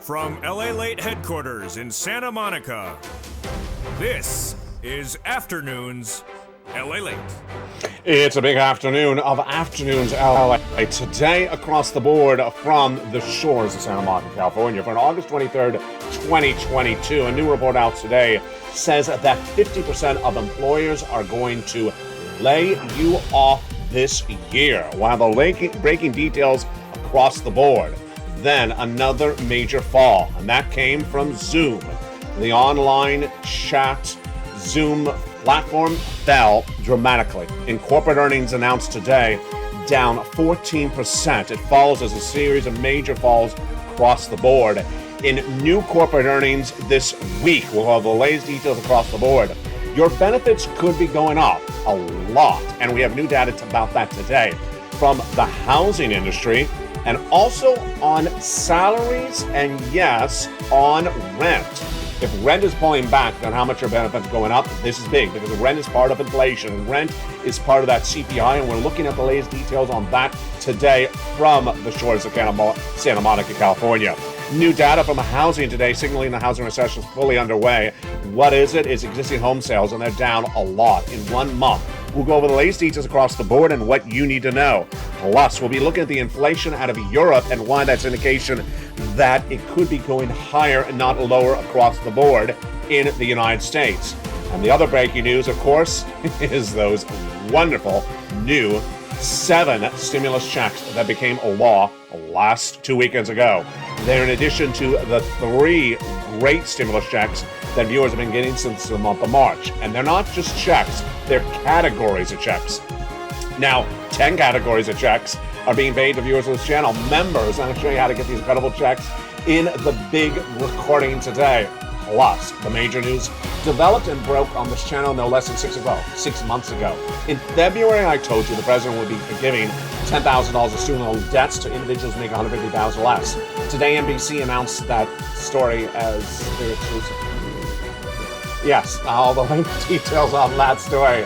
From LALATE headquarters in Santa Monica, this is Afternoons LALATE. It's a big afternoon of Afternoons LALATE. Today, across the board from the shores of Santa Monica, California, for an August 23rd, 2022. A new report out today says that 50% of employers are going to lay you off this year. We'll have the breaking details across the board. Then another major fall, and that came from Zoom. The online chat Zoom platform fell dramatically. In corporate earnings announced today, down 14%. It follows as a series of major falls across the board. In new corporate earnings this week, we'll have the latest details across the board. Your benefits could be going up a lot, and we have new data about that today from the housing industry, and also on salaries, and yes, on rent. If rent is pulling back, then how much your benefits going up? This is big because rent is part of inflation, and rent is part of that CPI, and we're looking at the latest details on that today from the shores of Santa Monica, California. New data from housing today signaling the housing recession is fully underway. What is it? It's existing home sales, and they're down a lot in 1 month. We'll go over the latest details across the board and what you need to know. Plus, we'll be looking at the inflation out of Europe and why that's an indication that it could be going higher and not lower across the board in the United States. And the other breaking news, of course, is those wonderful new 7 stimulus checks that became a law last 2 weekends ago. They're in addition to the 3 great stimulus checks that viewers have been getting since the month of March. And they're not just checks, they're categories of checks. Now, 10 categories of checks are being paid to viewers of this channel. Members, I'm going to show you how to get these incredible checks in the big recording today. Plus, the major news developed and broke on this channel no less than 6 months ago. In February, I told you the president would be giving $10,000 of student loan debts to individuals making $150,000 less. Today, NBC announced that story as their exclusive. Yes, all the details on that story,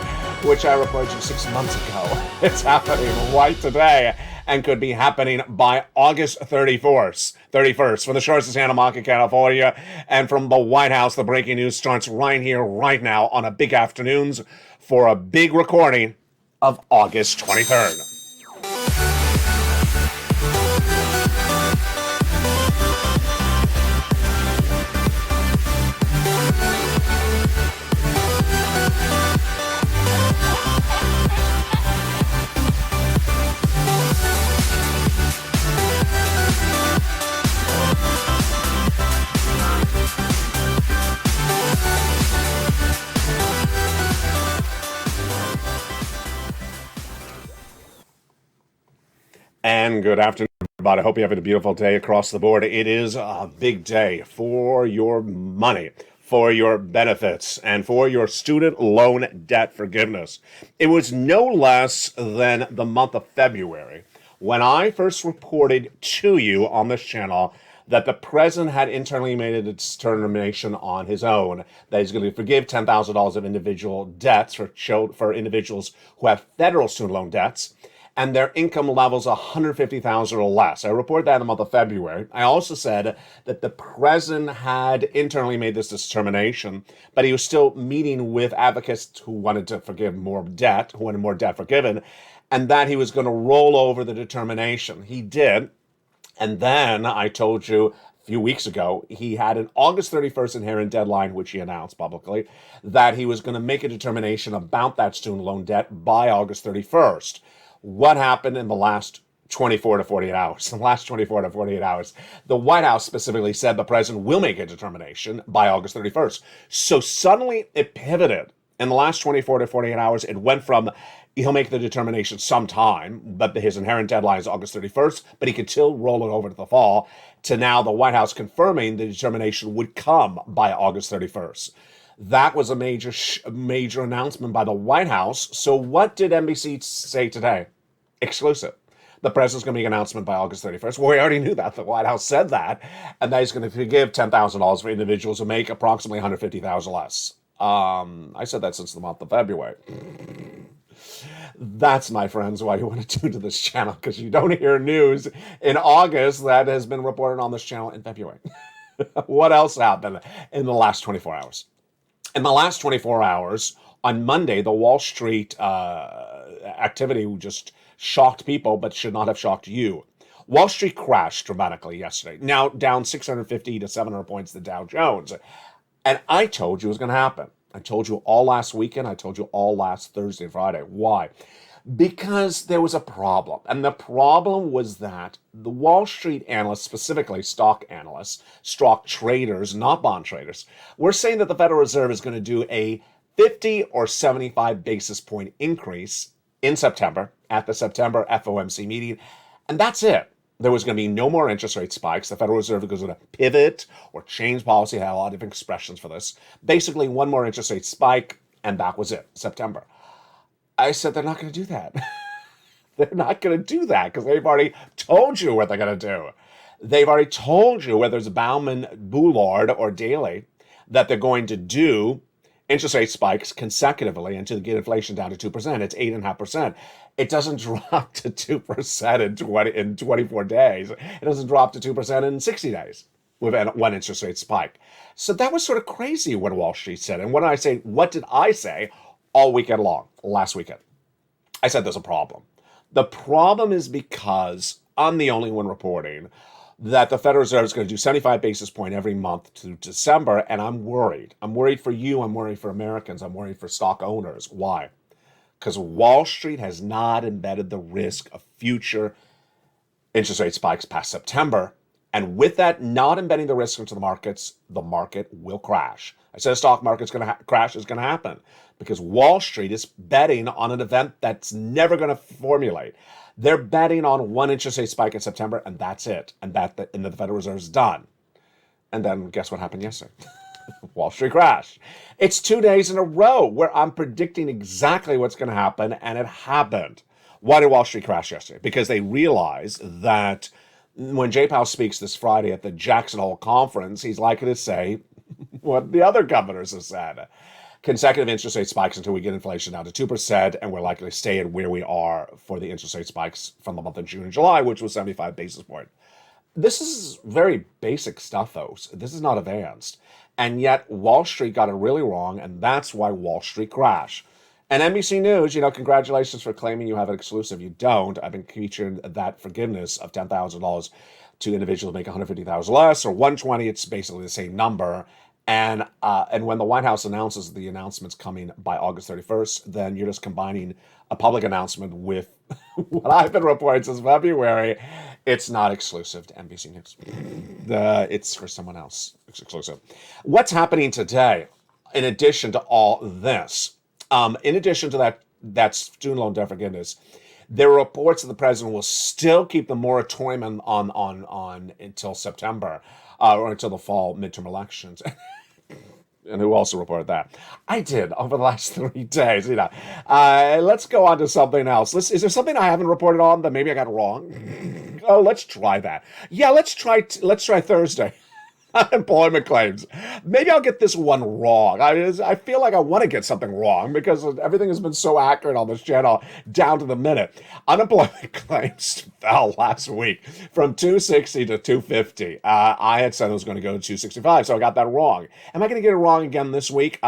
which I reported you 6 months ago. It's happening right today and could be happening by August 31st from the shores of Santa Monica, California. And from the White House, the breaking news starts right here, right now on a big Afternoons for a big recording of August 23rd. And good afternoon, everybody. I hope you're having a beautiful day across the board. It is a big day for your money, for your benefits, and for your student loan debt forgiveness. It was no less than the month of February when I first reported to you on this channel that the president had internally made a determination on his own that he's going to forgive $10,000 of individual debts for individuals who have federal student loan debts and their income levels $150,000 or less. I reported that in the month of February. I also said that the president had internally made this determination, but he was still meeting with advocates who wanted to forgive more debt, who wanted more debt forgiven, and that he was going to roll over the determination. He did. And then I told you a few weeks ago, he had an August 31st inherent deadline, which he announced publicly, that he was going to make a determination about that student loan debt by August 31st. What happened in the last 24 to 48 hours? In the last 24 to 48 hours, the White House specifically said the president will make a determination by August 31st. So suddenly it pivoted. In the last 24 to 48 hours, it went from he'll make the determination sometime, but his inherent deadline is August 31st, but he could still roll it over to the fall, to now the White House confirming the determination would come by August 31st. That was a major announcement by the White House. So what did NBC say today? Exclusive. The president's going to make an announcement by August 31st. Well, we already knew that. The White House said that. And that he's going to forgive $10,000 for individuals who make approximately $150,000 less. I said that since the month of February. That's, my friends, why you want to tune to this channel, because you don't hear news in August that has been reported on this channel in February. What else happened in the last 24 hours? In the last 24 hours, on Monday, the Wall Street activity just shocked people, but should not have shocked you. Wall Street crashed dramatically yesterday. Now down 650 to 700 points, the Dow Jones. And I told you it was going to happen. I told you all last weekend. I told you all last Thursday and Friday. Why? Because there was a problem. And the problem was that the Wall Street analysts, specifically stock analysts, stock traders, not bond traders, were saying that the Federal Reserve is going to do a 50 or 75 basis point increase in September at the September FOMC meeting. And that's it. There was going to be no more interest rate spikes. The Federal Reserve was going to pivot or change policy. It had a lot of different expressions for this. Basically, one more interest rate spike, and that was it, September. I said they're not going to do that. They're not going to do that because they've already told you what they're going to do. They've already told you, whether it's Bauman, Boulard, or Daly, that they're going to do interest rate spikes consecutively until they get inflation down to 2%. It's 8.5%. It doesn't drop to 2% in 24 days. It doesn't drop to 2% in 60 days with one interest rate spike. So that was sort of crazy what Wall Street said. And what did I say all weekend long, last weekend? I said there's a problem. The problem is because I'm the only one reporting that the Federal Reserve is going to do 75 basis point every month to December, and I'm worried. I'm worried for you. I'm worried for Americans. I'm worried for stock owners. Why? Because Wall Street has not embedded the risk of future interest rate spikes past September. And with that not embedding the risk into the market will crash. I said the stock market's going to crash is going to happen because Wall Street is betting on an event that's never going to formulate. They're betting on one interest rate spike in September, and that's it. And the Federal Reserve's done. And then guess what happened yesterday? Wall Street crash. It's 2 days in a row where I'm predicting exactly what's going to happen, and it happened. Why did Wall Street crash yesterday? Because they realized that when Jay Powell speaks this Friday at the Jackson Hole conference, he's likely to say what the other governors have said. Consecutive interest rate spikes until we get inflation down to 2%, and we're likely to stay at where we are for the interest rate spikes from the month of June and July, which was 75 basis points. This is very basic stuff, though. This is not advanced. And yet Wall Street got it really wrong, and that's why Wall Street crashed. And NBC News, congratulations for claiming you have an exclusive. You don't. I've been featuring that forgiveness of $10,000 to individuals who make $150,000 less or $120,000. It's basically the same number. And when the White House announces the announcement's coming by August 31st, then you're just combining a public announcement with what I've been reporting since February. It's not exclusive to NBC News. It's for someone else. It's exclusive. What's happening today, in addition to all this, in addition to that student loan debt forgiveness, there are reports that the president will still keep the moratorium on until September or until the fall midterm elections. And who also reported that? I did over the last 3 days. Let's go on to something else. Is there something I haven't reported on that maybe I got wrong? Oh, let's try that. Yeah, let's try Thursday. Unemployment claims. Maybe I'll get this one wrong. I feel like I want to get something wrong because everything has been so accurate on this channel down to the minute. Unemployment claims fell last week from 260 to 250. I had said it was going to go to 265, so I got that wrong. Am I going to get it wrong again this week?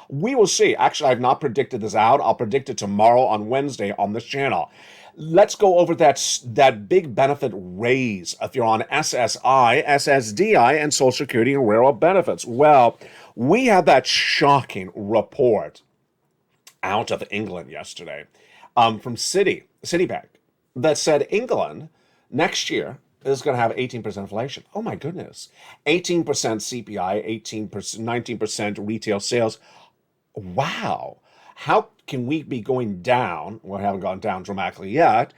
We will see. Actually, I've not predicted this out. I'll predict it tomorrow on Wednesday on this channel. Let's go over that big benefit raise if you're on SSI, SSDI, and Social Security and railroad benefits. Well, we had that shocking report out of England yesterday from Citibank that said England next year is going to have 18% inflation. Oh my goodness. 18% CPI, 19% retail sales. Wow. How can we be going down? Well, we haven't gone down dramatically yet.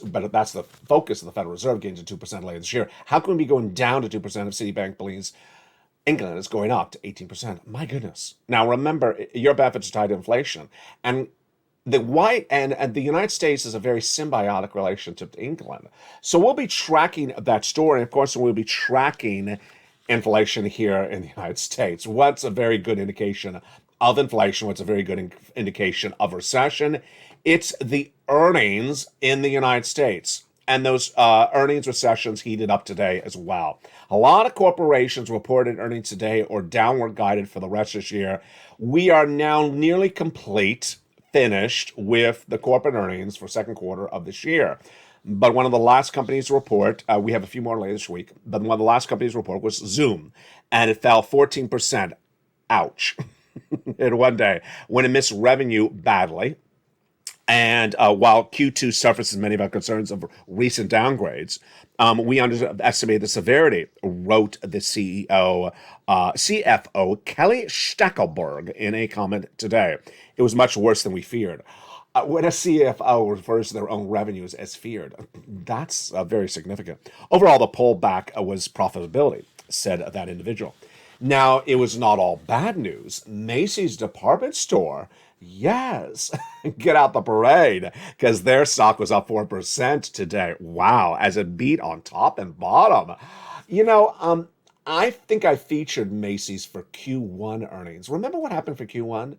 But that's the focus of the Federal Reserve, getting to 2% later this year. How can we be going down to 2% if Citibank believes England is going up to 18%? My goodness. Now, remember, your benefits are tied to inflation. And the United States is a very symbiotic relationship to England. So we'll be tracking that story. Of course, we'll be tracking inflation here in the United States. What's a very good indication of inflation? What's a very good indication of recession? It's the earnings in the United States. And those earnings recessions heated up today as well. A lot of corporations reported earnings today or downward guided for the rest of this year. We are now nearly finished with the corporate earnings for second quarter of this year. But one of the last companies to report, we have a few more later this week, but one of the last companies to report was Zoom, and it fell 14%. Ouch. In one day, when it missed revenue badly. And while Q2 surfaces many of our concerns of recent downgrades, we underestimate the severity, wrote the CFO Kelly Stackelberg in a comment today. It was much worse than we feared. When a CFO refers to their own revenues as feared, that's very significant. Overall, the pullback was profitability, said that individual. Now, it was not all bad news. Macy's department store, yes, get out the parade, because their stock was up 4% today. Wow, as it beat on top and bottom. I think I featured Macy's for Q1 earnings. Remember what happened for Q1?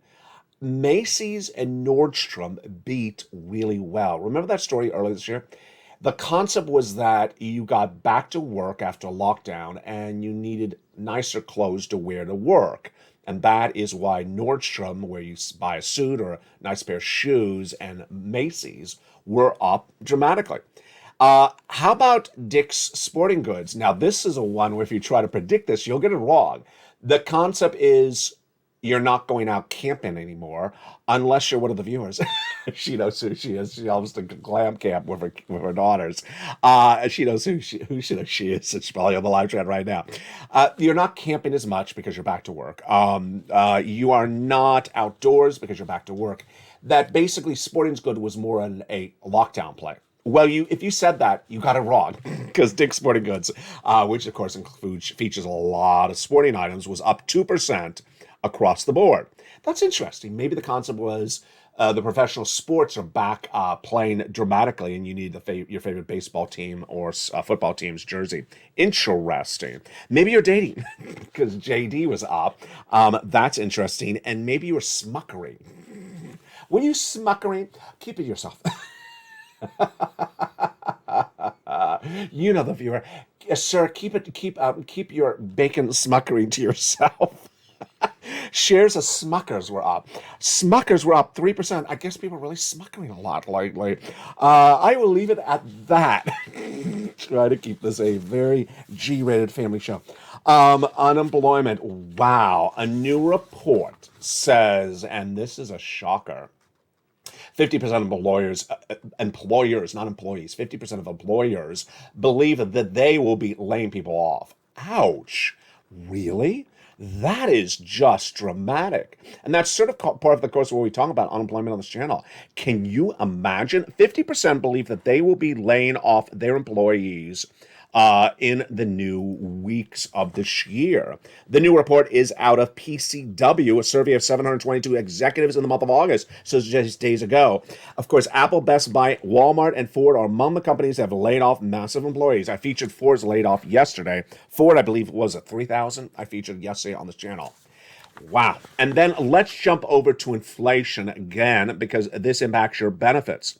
Macy's and Nordstrom beat really well. Remember that story earlier this year? The concept was that you got back to work after lockdown and you needed nicer clothes to wear to work. And that is why Nordstrom, where you buy a suit or a nice pair of shoes, and Macy's were up dramatically. How about Dick's Sporting Goods? Now, this is a one where if you try to predict this, you'll get it wrong. The concept is you're not going out camping anymore unless you're one of the viewers. She knows who she is. She almost a glam camp with her daughters. She knows who she is. It's probably on the live chat right now. You're not camping as much because you're back to work. You are not outdoors because you're back to work. That basically Sporting Goods was more a lockdown play. Well, if you said that, you got it wrong, because Dick's Sporting Goods, which of course features a lot of sporting items, was up 2% across the board. That's interesting. Maybe the concept was the professional sports are back playing dramatically, and you need your favorite baseball team or football team's jersey. Interesting. Maybe you're dating, because JD was up. That's interesting. And maybe you were smuckering. When you smuckering, keep it yourself. You know the viewer, sir. Keep your bacon smuckering to yourself. Shares of Smuckers were up. Smuckers were up 3%. I guess people are really smuckering a lot lately. I will leave it at that. Try to keep this a very G-rated family show. Unemployment. Wow. A new report says, and this is a shocker, 50% of employers, not employees, 50% of employers believe that they will be laying people off. Ouch. Really? That is just dramatic. And that's sort of part of the course where we talk about unemployment on this channel. Can you imagine? 50% believe that they will be laying off their employees in the new weeks of this year. The new report is out of PCW, a survey of 722 executives in the month of August, so just days ago. Of course, Apple, Best Buy, Walmart, and Ford are among the companies that have laid off massive employees. I featured Ford's laid off yesterday. Ford, I believe, was it 3,000? I featured yesterday on this channel. Wow. And then let's jump over to inflation again, because this impacts your benefits.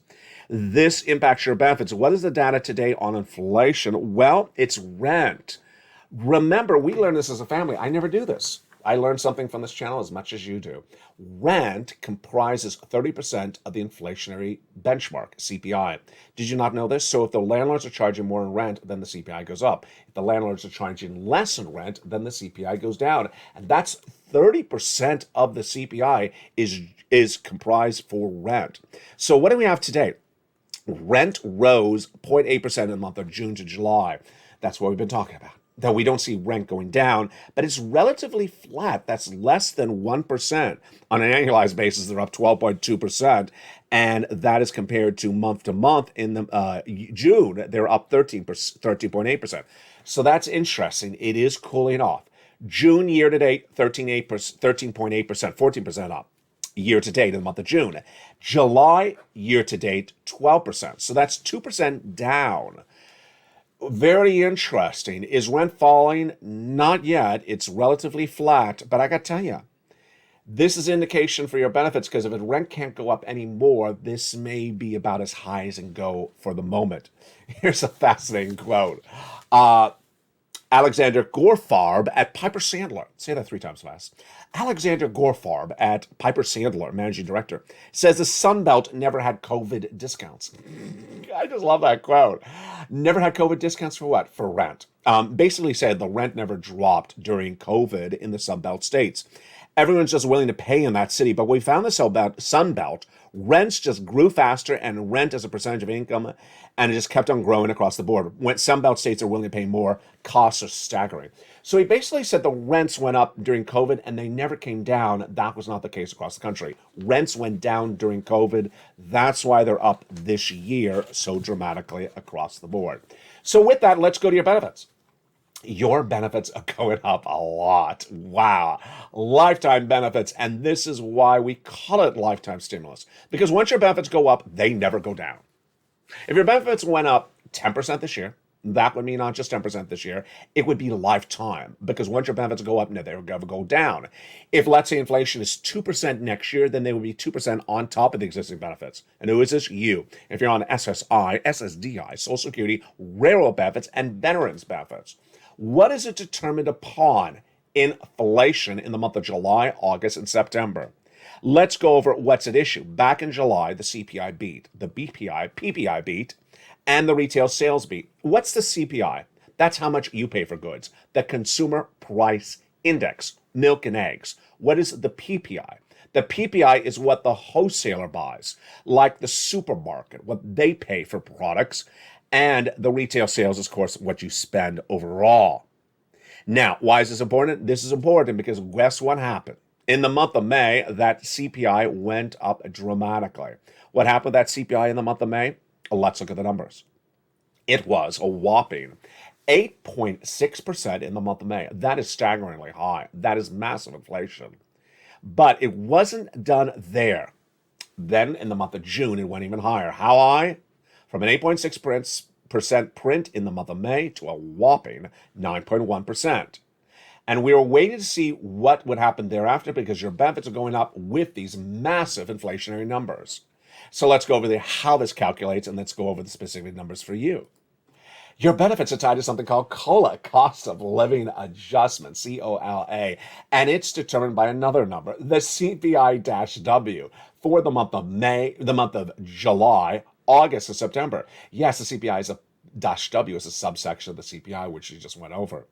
This impacts your benefits. What is the data today on inflation? Well, it's rent. Remember, we learned this as a family. I never do this. I learned something from this channel as much as you do. Rent comprises 30% of the inflationary benchmark, CPI. Did you not know this? So if the landlords are charging more in rent, then the CPI goes up. If the landlords are charging less in rent, then the CPI goes down. And that's 30% of the CPI is comprised for rent. So what do we have today? Rent rose 0.8% in the month of June to July. That's what we've been talking about. Though we don't see rent going down, but it's relatively flat. That's less than 1%. On an annualized basis, they're up 12.2%, and that is compared to month in the June, they're up 13.8%. So that's interesting. It is cooling off. June year to date, 13.8%, 14% up. Year to date in the month of June. July year to date, 12%. So that's 2% down. Very interesting. Is rent falling? Not yet. It's relatively flat. But I got to tell you, This is indication for your benefits because if the rent can't go up anymore, this may be about as high as it can go for the moment. Here's a fascinating quote. Alexander Gorfarb at Piper Sandler. Say that 3 times fast. Alexander Gorfarb at Piper Sandler, managing director, says the Sun Belt never had COVID discounts. I just love that quote. Never had COVID discounts for what? For rent. Basically said the rent never dropped during COVID in the Sun Belt states. Everyone's just willing to pay in that city. But we found the Sun Belt, rents just grew faster and rent as a percentage of income, and it just kept on growing across the board. When Sun Belt states are willing to pay more, costs are staggering. So he basically said the rents went up during COVID and they never came down. That was not the case across the country. Rents went down during COVID. That's why they're up this year so dramatically across the board. So with that, let's go to your benefits. Your benefits are going up a lot. Wow. Lifetime benefits. And this is why we call it lifetime stimulus. Because once your benefits go up, they never go down. If your benefits went up 10% this year, that would mean not just 10% this year, it would be lifetime. Because once your benefits go up, no, they're going to go down. If, let's say, inflation is 2% next year, then they would be 2% on top of the existing benefits. And who is this? You. If you're on SSI, SSDI, Social Security, railroad benefits, and veterans benefits. What is it determined upon? Inflation in the month of July, August, and September. Let's go over what's at issue. Back in July, the CPI beat, the BPI, PPI beat, and the retail sales beat. What's the CPI? That's how much you pay for goods. The Consumer Price Index, milk and eggs. What is the PPI? The PPI is what the wholesaler buys, like the supermarket, what they pay for products. And the retail sales is, of course, what you spend overall. Now, why is this important? This is important because guess what happened? In the month of May, that CPI went up dramatically. What happened with that CPI in the month of May? Let's look at the numbers. It was a whopping 8.6% in the month of May. That is staggeringly high. That is massive inflation. But it wasn't done there. Then in the month of June, it went even higher. How high? From an 8.6% print in the month of May to a whopping 9.1%. And we were waiting to see what would happen thereafter because your benefits are going up with these massive inflationary numbers. So let's go over how this calculates, and let's go over the specific numbers for you. Your benefits are tied to something called COLA, cost of living adjustment, COLA, and it's determined by another number, the CPI-W, for the month of May, the month of July, August, and September. Yes, the CPI is a -W, is a subsection of the CPI, which you just went over.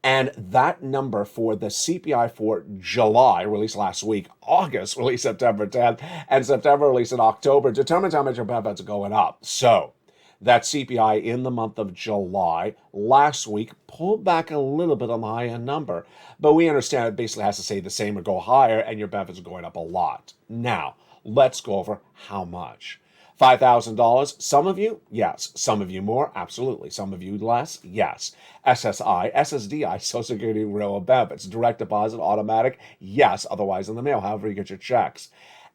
And that number for the CPI for July, released last week, August, released September 10th, and September, released in October, determines how much your benefits are going up. So that CPI in the month of July last week pulled back a little bit on the high-end number. But we understand it basically has to stay the same or go higher, and your benefits are going up a lot. Now, let's go over how much. $5,000, some of you, yes. Some of you more, absolutely. Some of you less, yes. SSI, SSDI, Social Security, railroad benefits, direct deposit, automatic, yes. Otherwise in the mail, however you get your checks.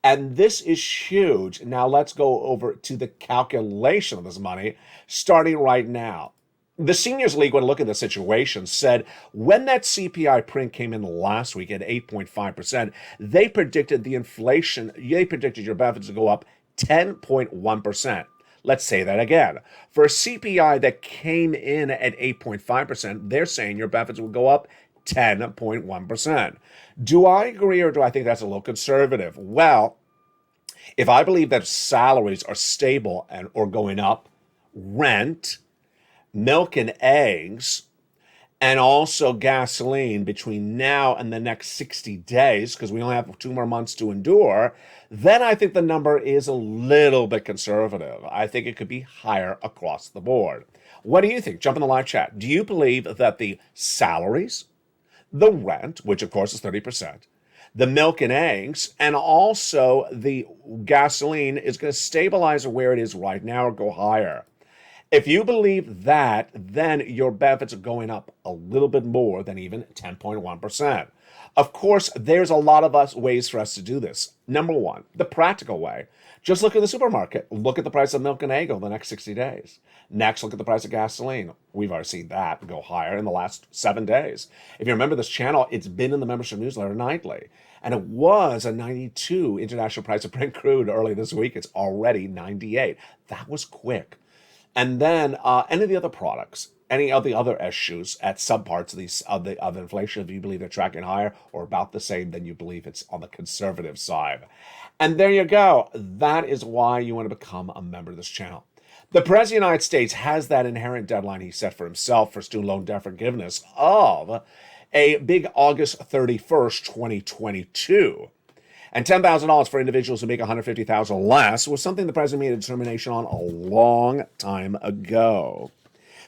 And this is huge. Now let's go over to the calculation of this money starting right now. The Seniors League, when looking at the situation, said when that CPI print came in last week at 8.5%, they predicted your benefits to go up 10.1%. Let's say that again. For a CPI that came in at 8.5%, they're saying your benefits will go up 10.1%. Do I agree or do I think that's a little conservative? Well, if I believe that salaries are stable or going up, rent, milk and eggs, and also gasoline between now and the next 60 days, because we only have 2 more months to endure, then I think the number is a little bit conservative. I think it could be higher across the board. What do you think? Jump in the live chat. Do you believe that the salaries, the rent, which of course is 30%, the milk and eggs, and also the gasoline is going to stabilize where it is right now or go higher? If you believe that, then your benefits are going up a little bit more than even 10.1%. Of course, there's a lot of ways for us to do this. Number one, the practical way. Just look at the supermarket. Look at the price of milk and egg over the next 60 days. Next, look at the price of gasoline. We've already seen that go higher in the last 7 days. If you remember this channel, it's been in the membership newsletter nightly. And it was a 92 international price of Brent crude early this week. It's already 98. That was quick. And then any of the other products, any of the other issues at subparts of these of inflation, if you believe they're tracking higher or about the same, then you believe it's on the conservative side. And there you go. That is why you want to become a member of this channel. The President of the United States has that inherent deadline he set for himself for student loan debt forgiveness of a big August 31st, 2022. And $10,000 for individuals who make $150,000 less was something the president made a determination on a long time ago.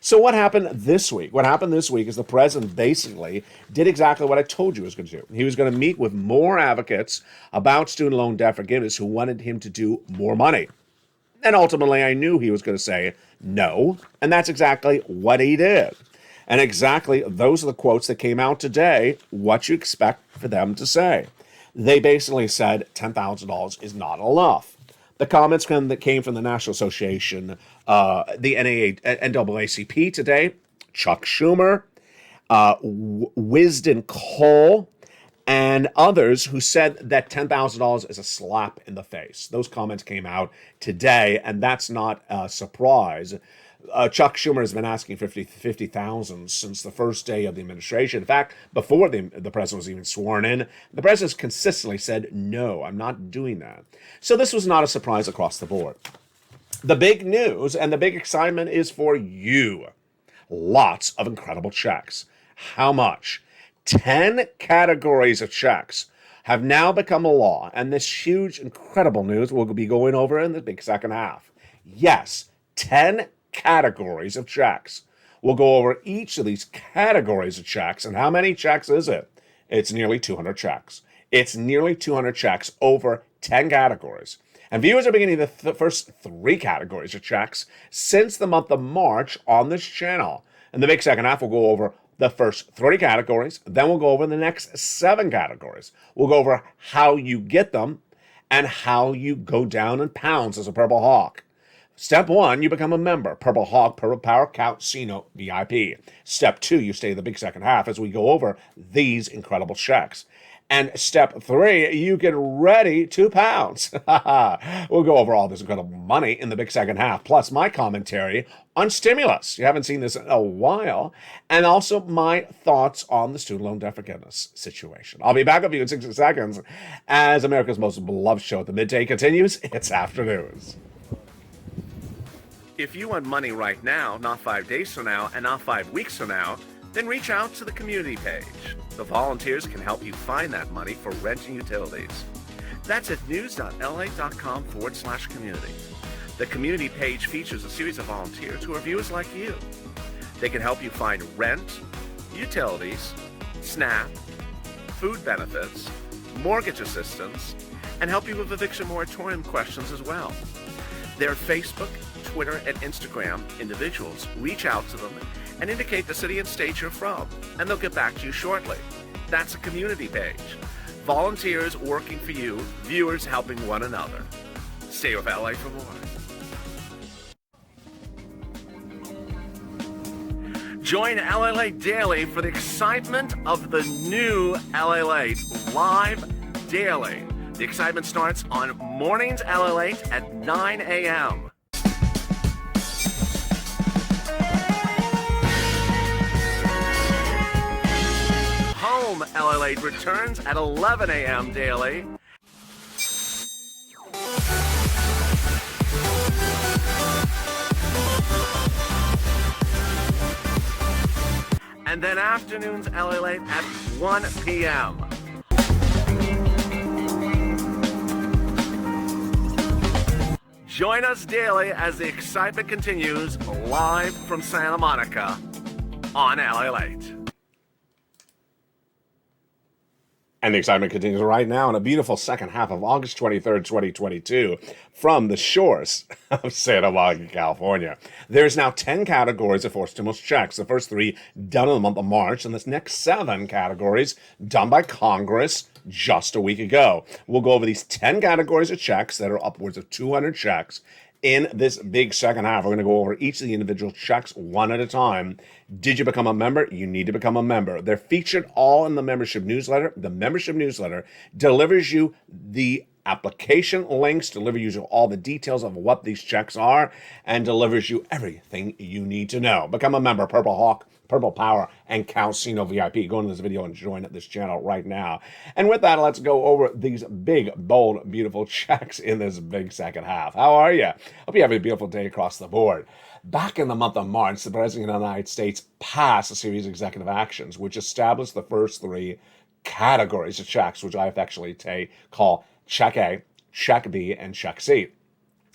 So what happened this week? What happened this week is the president basically did exactly what I told you he was going to do. He was going to meet with more advocates about student loan debt forgiveness who wanted him to do more money. And ultimately, I knew he was going to say no, and that's exactly what he did. And exactly those are the quotes that came out today, what you expect for them to say. They basically said $10,000 is not enough. The comments that came from the National Association, the NAACP today, Chuck Schumer, Wisden Cole, and others who said that $10,000 is a slap in the face. Those comments came out today, and that's not a surprise. Chuck Schumer has been asking for 50,000 since the first day of the administration. In fact, before the president was even sworn in, the president consistently said, no, I'm not doing that. So this was not a surprise across the board. The big news and the big excitement is for you. Lots of incredible checks. How much? 10 categories of checks have now become a law, and this huge, incredible news we'll be going over in the big second half. Yes, 10 categories of checks. We'll go over each of these categories of checks, and how many checks is it? It's nearly 200 checks. It's nearly 200 checks over 10 categories. And viewers are beginning the first 3 categories of checks since the month of March on this channel. In the big second half, we'll go over the first 3 categories, then we'll go over the next 7 categories. We'll go over how you get them and how you go down in pounds as a Purple Hawk. Step 1, you become a member, Purple Hawk, Purple Power Casino VIP. Step 2, you stay the big second half as we go over these incredible checks. And step 3, you get ready to pounce. We'll go over all this incredible money in the big second half, plus my commentary on stimulus. You haven't seen this in a while. And also my thoughts on the student loan debt forgiveness situation. I'll be back with you in 60 seconds as America's most beloved show at the midday continues. It's Afternoons. If you want money right now, not 5 days from now, and not 5 weeks from now, then reach out to the community page. The volunteers can help you find that money for rent and utilities. That's at news.la.com/community. The community page features a series of volunteers who are viewers like you. They can help you find rent, utilities, SNAP, food benefits, mortgage assistance, and help you with eviction moratorium questions as well. Their Facebook, Twitter, and Instagram individuals reach out to them and indicate the city and state you're from, and they'll get back to you shortly. That's a community page. Volunteers working for you, viewers helping one another. Stay with LA for more. Join LALATE Daily for the excitement of the new LALATE live daily. The excitement starts on mornings LALATE at 9 a.m. Home LALATE returns at 11 a.m. daily. And then afternoons LALATE at 1 p.m. Join us daily as the excitement continues live from Santa Monica on LALATE. And the excitement continues right now in a beautiful second half of August 23rd, 2022, from the shores of Santa Monica, California. There's now 10 categories of forced stimulus checks. The first 3 done in the month of March, and this next 7 categories done by Congress just a week ago. We'll go over these 10 categories of checks that are upwards of 200 checks In this big second half, we're going to go over each of the individual checks one at a time. Did you become a member? You need to become a member. They're featured all in the membership newsletter. The membership newsletter delivers you the application links, delivers you all the details of what these checks are, and delivers you everything you need to know. Become a member, Purple Hawk, Purple Power, and Calcino VIP. Go into this video and join this channel right now. And with that, let's go over these big, bold, beautiful checks in this big second half. How are you? Hope you have a beautiful day across the board. Back in the month of March, the President of the United States passed a series of executive actions which established the first three categories of checks, which I affectionately call Check A, Check B, and Check C.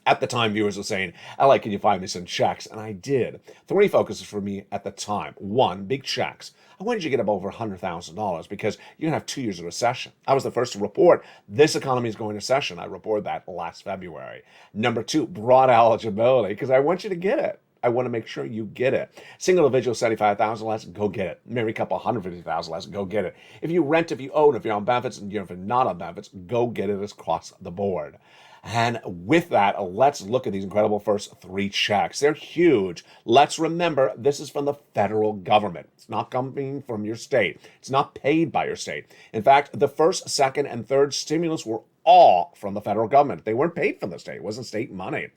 At the time, viewers were saying, LA, can you find me some checks? And I did. Three focuses for me at the time. One, big checks. I wanted you to get up over $100,000 because you're going to have 2 years of recession. I was the first to report this economy is going to recession. I reported that last February. Number two, broad eligibility, because I want you to get it. I want to make sure you get it. Single individual, $75,000 less, go get it. Married couple, $150,000 less, go get it. If you rent, if you own, if you're on benefits, and if you're not on benefits, go get it across the board. And with that, let's look at these incredible first three checks. They're huge. Let's remember, this is from the federal government. It's not coming from your state. It's not paid by your state. In fact, the first, second, and third stimulus were all from the federal government. They weren't paid from the state. It wasn't state money.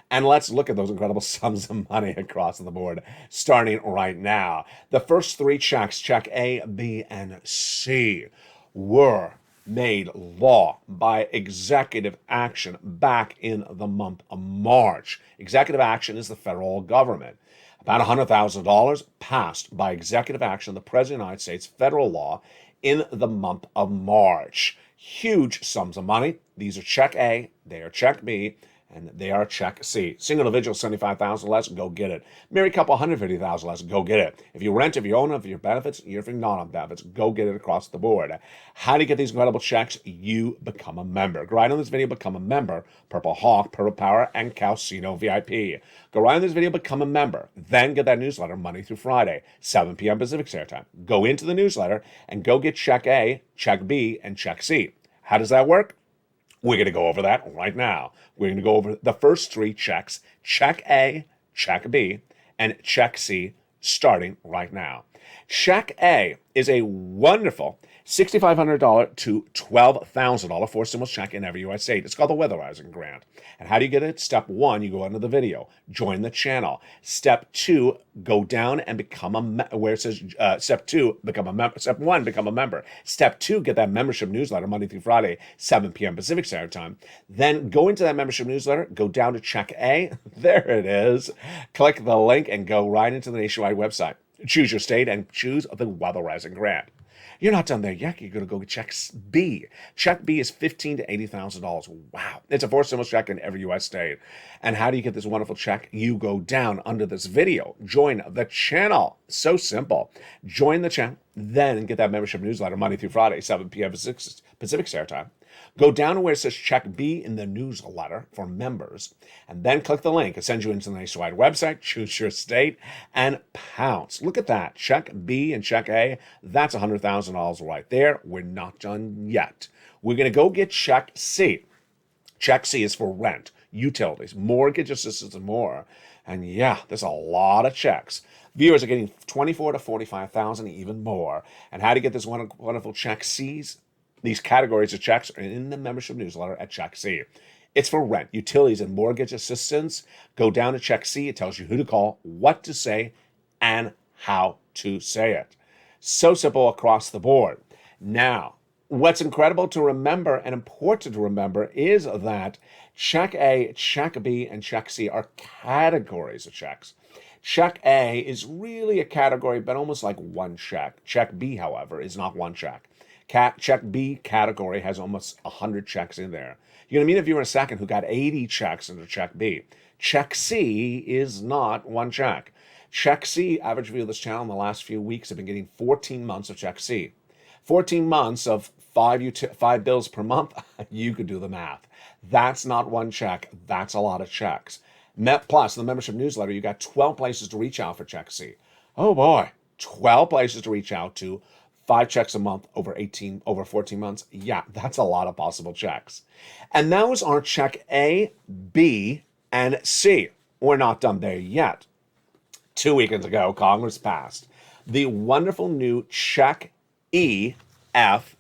And let's look at those incredible sums of money across the board, starting right now. The first three checks, Check A, B, and C, were made law by executive action back in the month of March. Executive action is the federal government. About $100,000 passed by executive action, the President of the United States, federal law, in the month of March. Huge sums of money. These are Check A, they are Check B, and they are Check C. Single individual, $75,000 less, go get it. Married couple, $150,000 less, go get it. If you rent, if you own, if you're benefits, if you're not on benefits, go get it across the board. How do you get these incredible checks? You become a member. Go right on this video, become a member. Purple Hawk, Purple Power, and Calcino VIP. Go right on this video, become a member. Then get that newsletter Monday through Friday, 7 p.m. Pacific Standard Time. Go into the newsletter and go get Check A, Check B, and Check C. How does that work? We're going to go over that right now. We're going to go over the first three checks, Check A, Check B, and Check C, starting right now. Check A is a wonderful $6,500 to $12,000 for stimulus check in every U.S. state. It's called the Weatherizing Grant. And how do you get it? Step one, you go under the video, join the channel. Step two, go down and become a where it says step two, become a member. Step one, become a member. Step two, get that membership newsletter Monday through Friday, 7 p.m. Pacific Standard Time. Then go into that membership newsletter, go down to Check A. There it is. Click the link and go right into the nationwide website. Choose your state and choose the Weatherizing Grant. You're not done there yet. You're going to go get Check B. Check B is $15,000 to $80,000. Wow. It's a forced stimulus check in every U.S. state. And how do you get this wonderful check? You go down under this video. Join the channel. So simple. Join the channel. Then get that membership newsletter Monday through Friday, 7 p.m. Pacific Standard Time. Go down to where it says Check B in the newsletter for members, and then click the link. It sends you into the nationwide website, choose your state, and pounce. Look at that. Check B and Check A. That's $100,000 right there. We're not done yet. We're going to go get Check C. Check C is for rent, utilities, mortgage assistance, and more. And yeah, there's a lot of checks. Viewers are getting $24,000 to $45,000, even more. And how to get this wonderful Check C's? These categories of checks are in the membership newsletter at Check C. It's for rent, utilities, and mortgage assistance. Go down to Check C. It tells you who to call, what to say, and how to say it. So simple across the board. Now, what's incredible to remember and important to remember is that Check A, Check B, and Check C are categories of checks. Check A is really a category, but almost like one check. Check B, however, is not one check. Check B category has almost 100 checks in there. You're going to meet a viewer in a second who got 80 checks into Check B. Check C is not one check. Check C, average view of this channel in the last few weeks have been getting 14 months of Check C. 14 months of five bills per month, you could do the math. That's not one check. That's a lot of checks. Plus, the membership newsletter, you got 12 places to reach out for Check C. Oh boy, 12 places to reach out to. 5 checks a month over 14 months. Yeah, that's a lot of possible checks. And those are Check A, B, And C, we're not done there yet. 2 weekends ago, Congress passed the wonderful new check E, F,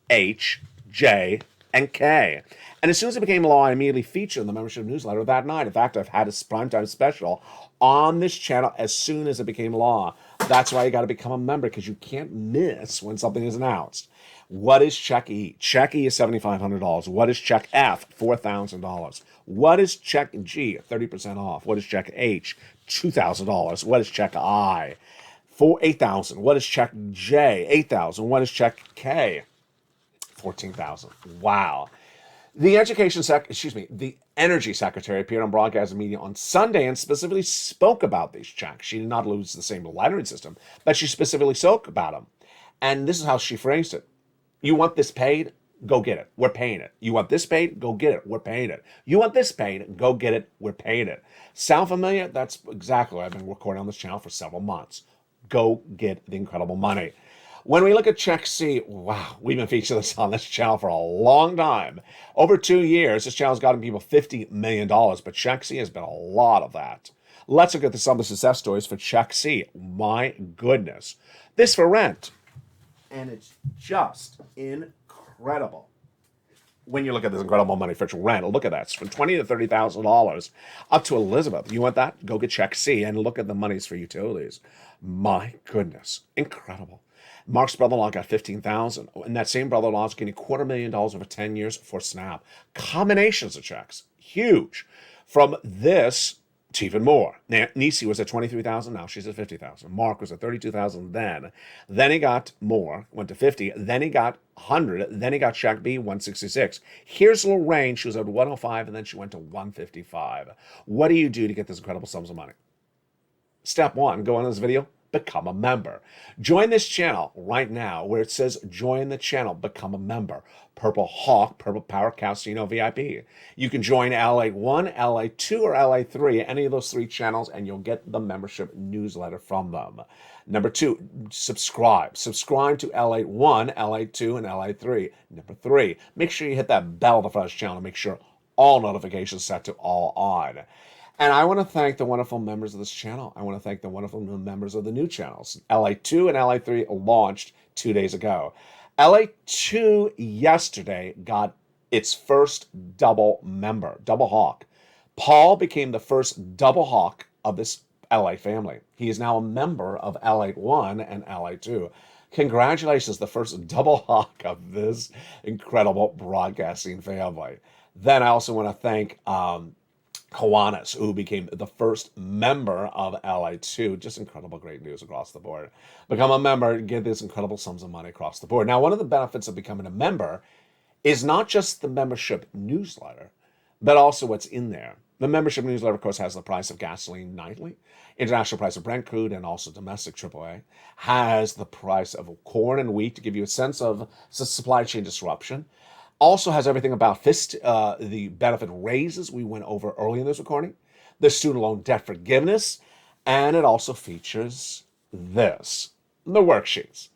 H, J, and K. And as soon as it became law, I immediately featured in the membership newsletter that night. In fact, I've had a primetime special on this channel as soon as it became law. That's why you got to become a member, because you can't miss when something is announced. What is check E? Check E is $7,500. What is check F? $4,000. What is check G? 30% off. What is check H? $2,000. What is check I? $8,000. What is check J? $8,000. What is check K? $14,000. Wow. The the Energy Secretary appeared on broadcast media on Sunday and specifically spoke about these checks. She did not lose the same lettering system, but she specifically spoke about them. And this is how she phrased it. You want this paid? Go get it. We're paying it. You want this paid? Go get it. We're paying it. You want this paid? Go get it. We're paying it. Sound familiar? That's exactly what I've been recording on this channel for several months. Go get the incredible money. When we look at Check C, wow, we've been featuring this on this channel for a long time. Over 2 years, this channel's gotten people $50 million, but Check C has been a lot of that. Let's look at some of the success stories for Check C. My goodness. This for rent. And it's just incredible. When you look at this incredible money for rent, look at that. It's from $20,000 to $30,000 up to Elizabeth. You want that? Go get Check C and look at the monies for utilities. My goodness. Incredible. Mark's brother-in-law got $15,000, and that same brother-in-law is getting $250,000 over 10 years for SNAP. Combinations of checks, huge. From this to even more. Nisi was at $23,000, now she's at $50,000. Mark was at $32,000 then. Then he got more, went to $50,000. Then he got $100,000. Then he got check B, $166,000. Here's Lorraine. She was at $105,000, and then she went to $155,000. What do you do to get this incredible sums of money? Step one, go on this video. Become a member. Join this channel right now where it says join the channel, become a member. Purple Hawk, Purple Power Casino VIP. You can join LATE 1, LATE 2, or LATE 3, any of those 3 channels, and you'll get the membership newsletter from them. Number 2, subscribe. Subscribe to LATE 1, LATE 2, and LATE 3. Number 3, make sure you hit that bell at the front of the channel to make sure all notifications set to all on. And I want to thank the wonderful members of this channel. I want to thank the wonderful new members of the new channels. LATE 2 and LATE 3 launched 2 days ago. LATE 2 yesterday got its first double member, Double Hawk. Paul became the first Double Hawk of this LA family. He is now a member of LATE 1 and LATE 2. Congratulations, the first Double Hawk of this incredible broadcasting family. Then I also want to thank Kiwanis, who became the first member of LATE 2. Just incredible, great news across the board. Become a member, get these incredible sums of money across the board. Now, one of the benefits of becoming a member is not just the membership newsletter, but also what's in there. The membership newsletter, of course, has the price of gasoline nightly, international price of Brent crude, and also domestic AAA. Has the price of corn and wheat to give you a sense of supply chain disruption. Also has everything about the benefit raises we went over early in this recording, the student loan debt forgiveness, and it also features this, the worksheets.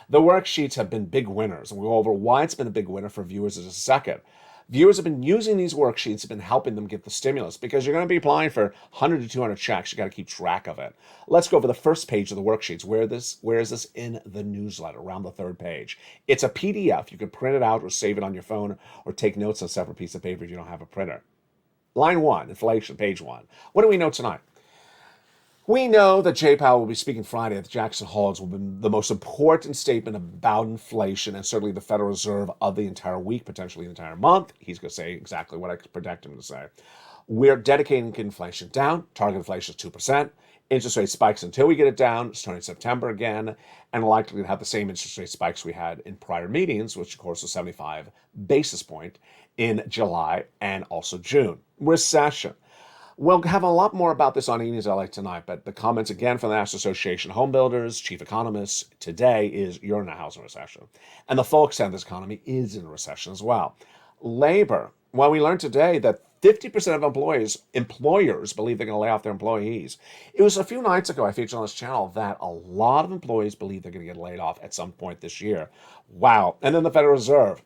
The worksheets have been big winners, and we'll go over why it's been a big winner for viewers in a second. Viewers have been using these worksheets, have been helping them get the stimulus, because you're going to be applying for 100 to 200 checks. You got to keep track of it. Let's go over the first page of the worksheets. Where is this in the newsletter? Around the third page. It's a PDF. You can print it out or save it on your phone or take notes on a separate piece of paper if you don't have a printer. Line 1, inflation, page 1. What do we know tonight? We know that Jay Powell will be speaking Friday at the Jackson Hole. Will be the most important statement about inflation and certainly the Federal Reserve of the entire week, potentially the entire month. He's going to say exactly what I could predict him to say. We're dedicating inflation down. Target inflation is 2%. Interest rate spikes until we get it down, starting in September again, and likely to have the same interest rate spikes we had in prior meetings, which of course was 75 basis point in July and also June. Recession. We'll have a lot more about this on Evenings LA tonight, but the comments again from the National Association of Home Builders, chief economists today is you're in a housing recession. And the full extent of this economy is in a recession as well. Labor. Well, we learned today that 50% of employers believe they're going to lay off their employees. It was a few nights ago I featured on this channel that a lot of employees believe they're going to get laid off at some point this year. Wow. And then the Federal Reserve.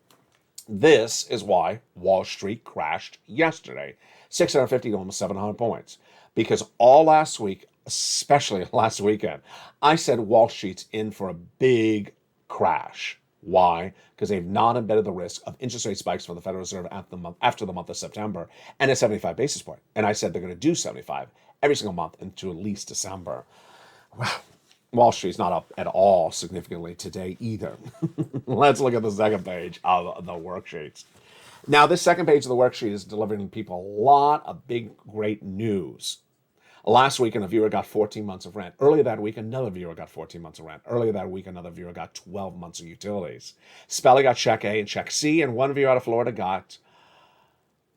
This is why Wall Street crashed yesterday. 650 to almost 700 points. Because all last week, especially last weekend, I said Wall Street's in for a big crash. Why? Because they've not embedded the risk of interest rate spikes from the Federal Reserve after the month of September and a 75 basis point. And I said they're going to do 75 every single month into at least December. Well, Wall Street's not up at all significantly today either. Let's look at the second page of the worksheets. Now, this second page of the worksheet is delivering people a lot of big, great news. Last week, a viewer got 14 months of rent. Earlier that week, another viewer got 14 months of rent. Earlier that week, another viewer got 12 months of utilities. Spelly got check A and check C, and one viewer out of Florida got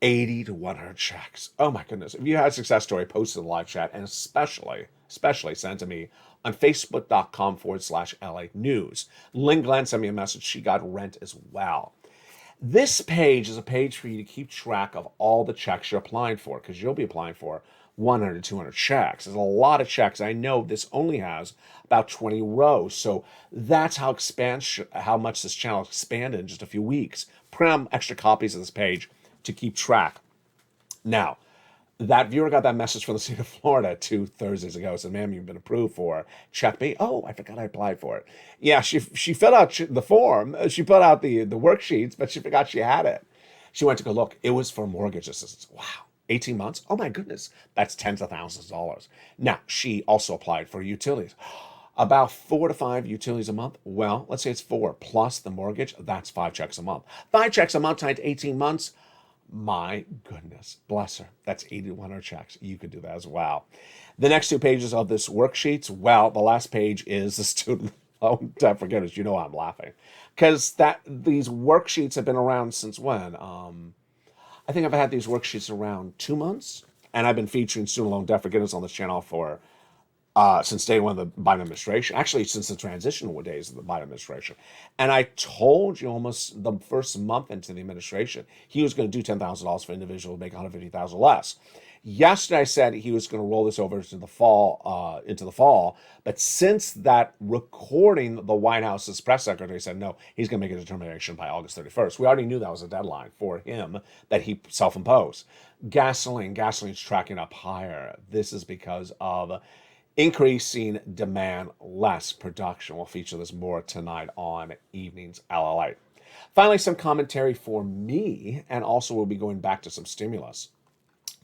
80 to 100 checks. Oh my goodness. If you had a success story, post in the live chat, and especially send to me on facebook.com/LA News. Lynn Glenn sent me a message. She got rent as well. This page is a page for you to keep track of all the checks you're applying for, because you'll be applying for 100 to 200 checks. There's a lot of checks. I know this only has about 20 rows. So that's how much this channel expanded in just a few weeks. Print extra copies of this page to keep track. Now, that viewer got that message from the state of Florida 2 Thursdays ago. Said, ma'am, you've been approved for check B. Oh, I forgot I applied for it. Yeah, she filled out the form. She put out the worksheets, but she forgot she had it. She went to go look. It was for mortgage assistance. Wow. 18 months? Oh my goodness. That's tens of thousands of dollars. Now, she also applied for utilities. About 4 to 5 utilities a month. Well, let's say it's 4 plus the mortgage. That's 5 checks a month. 5 checks a month times 18 months. My goodness. Bless her. That's 8100 checks. You could do that as well. The next 2 pages of this worksheets. Well, the last page is the student loan debt forgiveness. You know I'm laughing. Because these worksheets have been around since when? I think I've had these worksheets around 2 months, and I've been featuring student loan debt forgiveness on this channel for since day one of the Biden administration. Actually, since the transitional days of the Biden administration. And I told you almost the first month into the administration, he was going to do $10,000 for individuals who make $150,000 less. Yesterday, I said he was going to roll this over into the fall. But since that recording, the White House's press secretary said, no, he's going to make a determination by August 31st. We already knew that was a deadline for him that he self-imposed. Gasoline's tracking up higher. This is because of increasing demand, less production. We'll feature this more tonight on Evenings LALATE. Finally, some commentary for me, and also we'll be going back to some stimulus.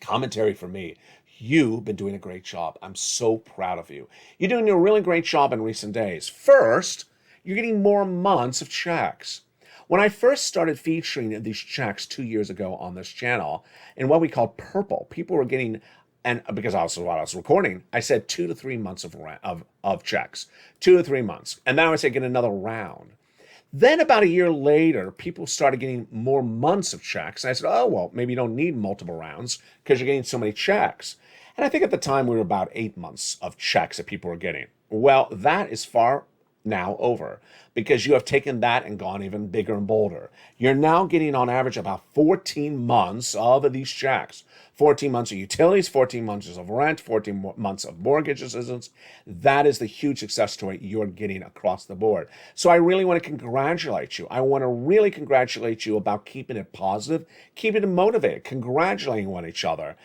Commentary for me. You've been doing a great job. I'm so proud of you. You're doing a really great job in recent days. First, you're getting more months of checks. When I first started featuring these checks 2 years ago on this channel, in what we call purple, people were getting, and because I was recording, I said 2 to 3 months of checks. 2 to 3 months. And then I would say get another round. Then about a year later, people started getting more months of checks. And I said, oh, well, maybe you don't need multiple rounds because you're getting so many checks. And I think at the time we were about 8 months of checks that people were getting. Well, that is far now over because you have taken that and gone even bigger and bolder. You're now getting on average about 14 months of these checks. 14 months of utilities, 14 months of rent, 14 months of mortgage assistance. That is the huge success story you're getting across the board. So I really want to congratulate you. I want to really congratulate you about keeping it positive, keeping it motivated, congratulating one each other,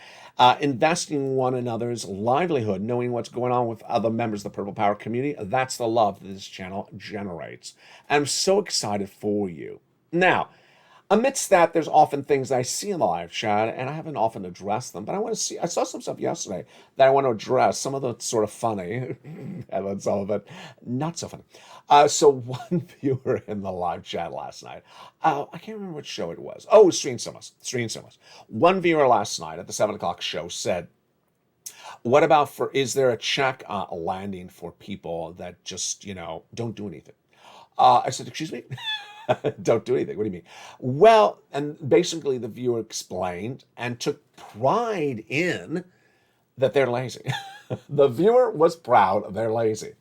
investing in one another's livelihood, knowing what's going on with other members of the Purple Power community. That's the love that this channel generates. I'm so excited for you. Now, amidst that, there's often things I see in the live chat, and I haven't often addressed them, but I saw some stuff yesterday that I want to address. Some of it's sort of funny, and some of it not so funny. So one viewer in the live chat last night, I can't remember which show it was. Oh, it was Stream Cinemas. One viewer last night at the 7 o'clock show said, what about is there a check landing for people that just, don't do anything? I said, excuse me? Don't do anything. What do you mean? Well, and basically the viewer explained and took pride in that they're lazy. The viewer was proud of they're lazy.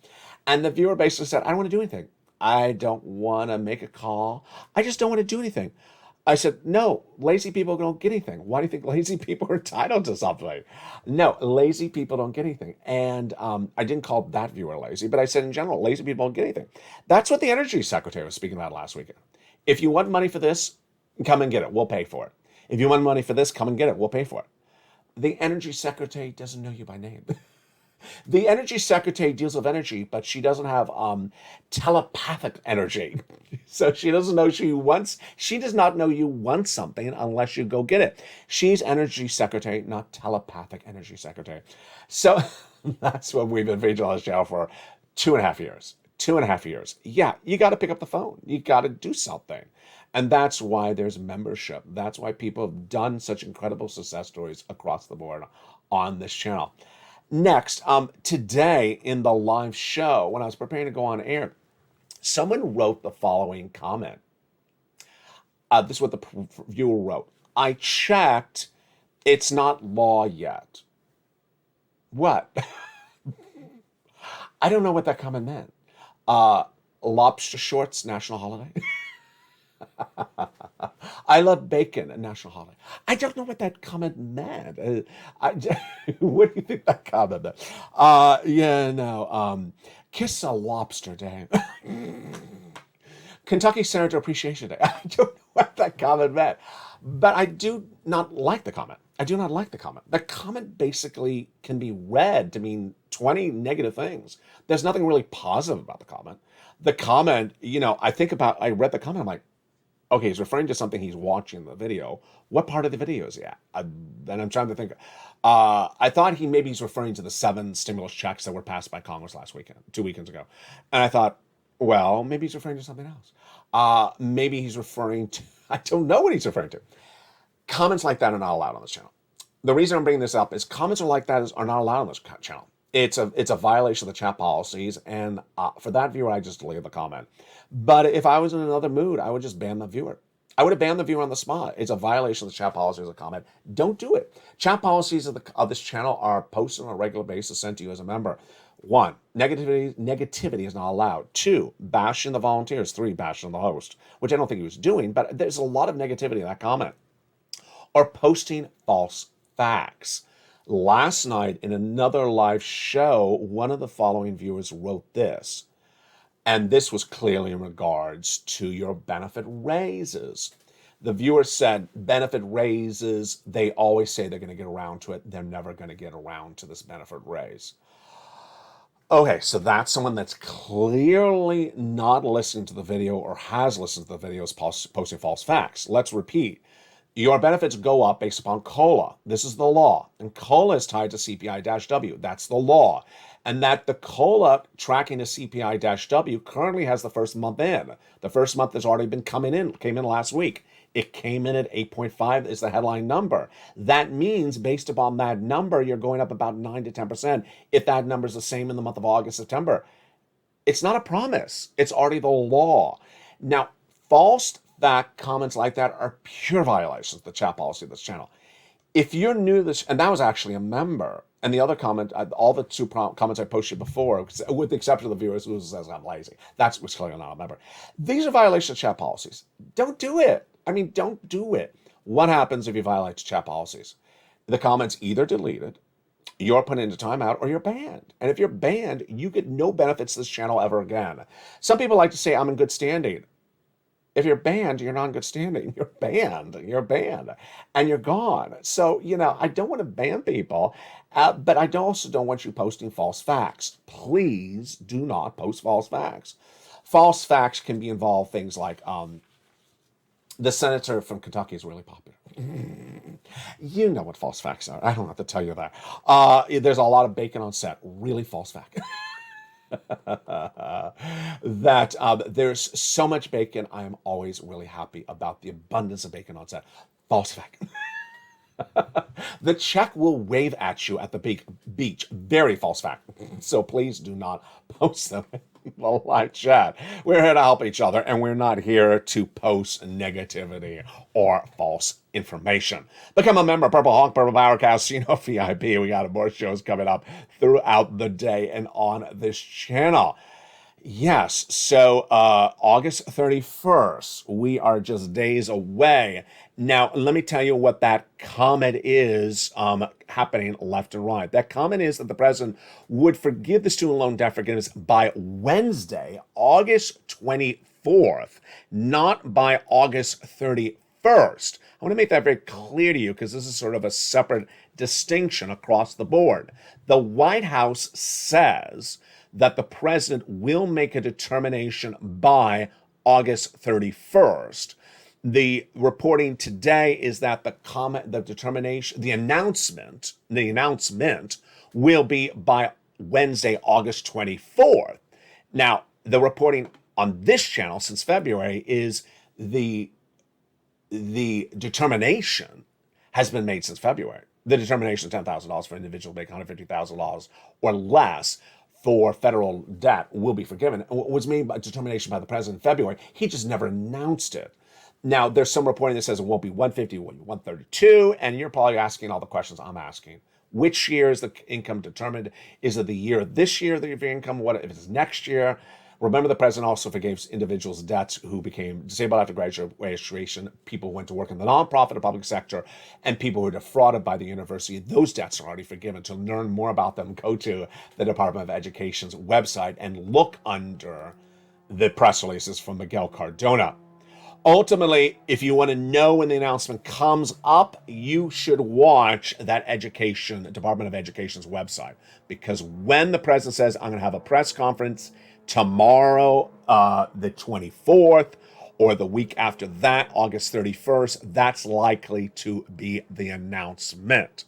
And the viewer basically said, I don't want to do anything. I don't want to make a call. I just don't want to do anything. I said, no, lazy people don't get anything. Why do you think lazy people are entitled to something? No, lazy people don't get anything. And I didn't call that viewer lazy, but I said in general, lazy people don't get anything. That's what the energy secretary was speaking about last weekend. If you want money for this, come and get it. We'll pay for it. If you want money for this, come and get it. We'll pay for it. The energy secretary doesn't know you by name. The energy secretary deals with energy, but she doesn't have telepathic energy. So she doesn't know she does not know you want something unless you go get it. She's energy secretary, not telepathic energy secretary. So that's what we've been featuring on the show for 2.5 years. 2.5 years. Yeah, you got to pick up the phone. You got to do something. And that's why there's membership. That's why people have done such incredible success stories across the board on this channel. Next, today in the live show, when I was preparing to go on air, someone wrote the following comment. This is what the viewer wrote. I checked. It's not law yet. What? I don't know what that comment meant. Lobster shorts, national holiday. I love bacon, a national holiday. I don't know what that comment meant. What do you think that comment meant? Kiss a lobster day. Kentucky Senator Appreciation Day. I don't know what that comment meant. But I do not like the comment. I do not like the comment. The comment basically can be read to mean 20 negative things. There's nothing really positive about the comment. The comment, I read the comment, I'm like, okay, he's referring to something he's watching the video. What part of the video is he at? Then I'm trying to think. I thought he's referring to the 7 stimulus checks that were passed by Congress 2 weekends ago. And I thought, well, maybe he's referring to something else. Maybe he's referring to, I don't know what he's referring to. Comments like that are not allowed on this channel. The reason I'm bringing this up is comments like that are not allowed on this channel. It's a violation of the chat policies, and for that viewer, I just deleted the comment. But if I was in another mood, I would just ban the viewer. I would have banned the viewer on the spot. It's a violation of the chat policies of the comment. Don't do it. Chat policies of this channel are posted on a regular basis, sent to you as a member. 1, negativity is not allowed. 2, bashing the volunteers. 3, bashing the host, which I don't think he was doing, but there's a lot of negativity in that comment. Or posting false facts. Last night in another live show, one of the following viewers wrote this, and this was clearly in regards to your benefit raises. The viewer said, benefit raises, they always say they're going to get around to it. They're never going to get around to this benefit raise. Okay, so that's someone that's clearly not listening to the video or has listened to the videos posting false facts. Let's repeat. Your benefits go up based upon COLA. This is the law. And COLA is tied to CPI-W. That's the law. And that the COLA tracking to CPI-W currently has the first month in. The first month has already been came in last week. It came in at 8.5 is the headline number. That means based upon that number, you're going up about 9 to 10%. If that number is the same in the month of August, September, it's not a promise. It's already the law. Now, false fact comments like that are pure violations of the chat policy of this channel. If you're new to this, and that was actually a member, and the other comment, all the 2 comments I posted before, with the exception of the viewers who says I'm lazy, that was clearly not a member. These are violations of chat policies. Don't do it. Don't do it. What happens if you violate chat policies? The comment's either deleted, you're put into timeout, or you're banned. And if you're banned, you get no benefits to this channel ever again. Some people like to say I'm in good standing. If you're banned, you're not in good standing. You're banned, and you're gone. So, I don't want to ban people, but I also don't want you posting false facts. Please do not post false facts. False facts can be involved things like the senator from Kentucky is really popular. You know what false facts are. I don't have to tell you that. There's a lot of bacon on set. Really false fact. That there's so much bacon. I am always really happy about the abundance of bacon on set. False fact. The check will wave at you at the beach. Very false fact. So please do not post them in the live chat. We're here to help each other, and we're not here to post negativity or false information. Become a member, Purple Hawk, Purple Power Casino VIP. We got more shows coming up throughout the day and on this channel. Yes, so August 31st, we are just days away. Now, let me tell you what that comment is happening left and right. That comment is that the president would forgive the student loan debt forgiveness by Wednesday, August 24th, not by August 31st. 31st. I want to make that very clear to you because this is sort of a separate distinction across the board. The White House says that the president will make a determination by August 31st. The reporting today is that the announcement will be by Wednesday, August 24th. Now, the reporting on this channel since February is the determination has been made since February. The determination of $10,000 for an individual making $150,000 or less for federal debt will be forgiven. What was made by determination by the president in February, he just never announced it. Now, there's some reporting that says it won't be 150, it will be 132, and you're probably asking all the questions I'm asking. Which year is the income determined? Is it the year this year that your income? What if it's next year? Remember, the president also forgave individuals' debts who became disabled after graduation, people who went to work in the nonprofit or public sector, and people who were defrauded by the university. Those debts are already forgiven. To learn more about them, go to the Department of Education's website and look under the press releases from Miguel Cardona. Ultimately, if you want to know when the announcement comes up, you should watch that Department of Education's website. Because when the president says, I'm going to have a press conference tomorrow, the 24th, or the week after that, August 31st, that's likely to be the announcement.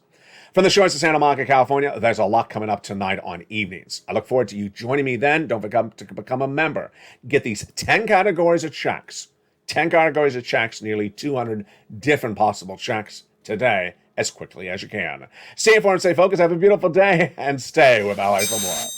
From the shores of Santa Monica, California, there's a lot coming up tonight on evenings. I look forward to you joining me then. Don't forget to become a member. Get these 10 categories of checks. 10 categories of checks, nearly 200 different possible checks today as quickly as you can. Stay informed, stay focused, have a beautiful day, and stay with LA for more.